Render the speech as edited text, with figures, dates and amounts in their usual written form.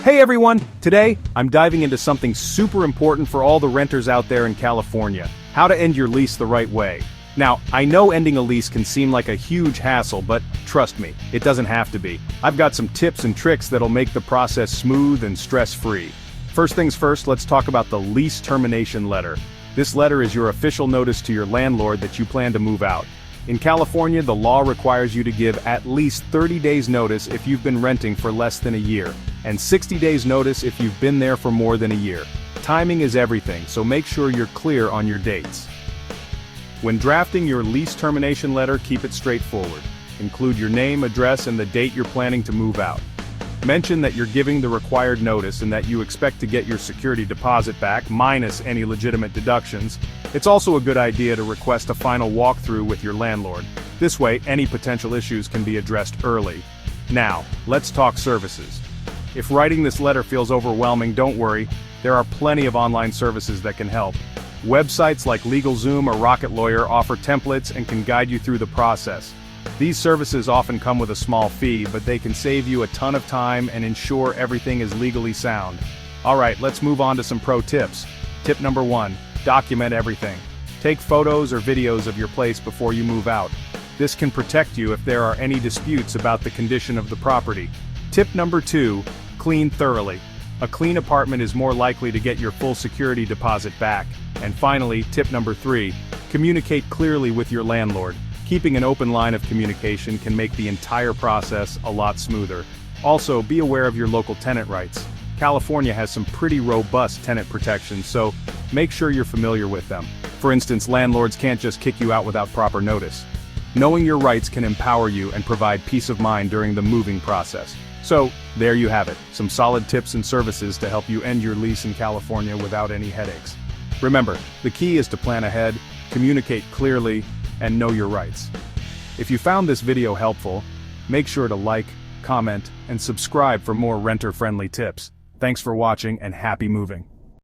Hey everyone! Today, I'm diving into something super important for all the renters out there in California: how to end your lease the right way. Now, I know ending a lease can seem like a huge hassle, but trust me, it doesn't have to be. I've got some tips and tricks that'll make the process smooth and stress-free. First things first, let's talk about the lease termination letter. This letter is your official notice to your landlord that you plan to move out. In California, the law requires you to give at least 30 days notice if you've been renting for less than a year, and 60 days notice if you've been there for more than a year. Timing is everything, so make sure you're clear on your dates. When drafting your lease termination letter, keep it straightforward. Include your name, address, and the date you're planning to move out. Mention that you're giving the required notice and that you expect to get your security deposit back, minus any legitimate deductions. It's also a good idea to request a final walkthrough with your landlord. This way, any potential issues can be addressed early. Now, let's talk services. If writing this letter feels overwhelming, don't worry. There are plenty of online services that can help. Websites like LegalZoom or Rocket Lawyer offer templates and can guide you through the process. These services often come with a small fee, but they can save you a ton of time and ensure everything is legally sound. Alright, let's move on to some pro tips. Tip number 1, document everything. Take photos or videos of your place before you move out. This can protect you if there are any disputes about the condition of the property. Tip number 2, clean thoroughly. A clean apartment is more likely to get your full security deposit back. And finally, tip number 3, communicate clearly with your landlord. Keeping an open line of communication can make the entire process a lot smoother. Also, be aware of your local tenant rights. California has some pretty robust tenant protections, so make sure you're familiar with them. For instance, landlords can't just kick you out without proper notice. Knowing your rights can empower you and provide peace of mind during the moving process. So, there you have it, some solid tips and services to help you end your lease in California without any headaches. Remember, the key is to plan ahead, communicate clearly, and know your rights. If you found this video helpful, make sure to like, comment, and subscribe for more renter-friendly tips. Thanks for watching and happy moving.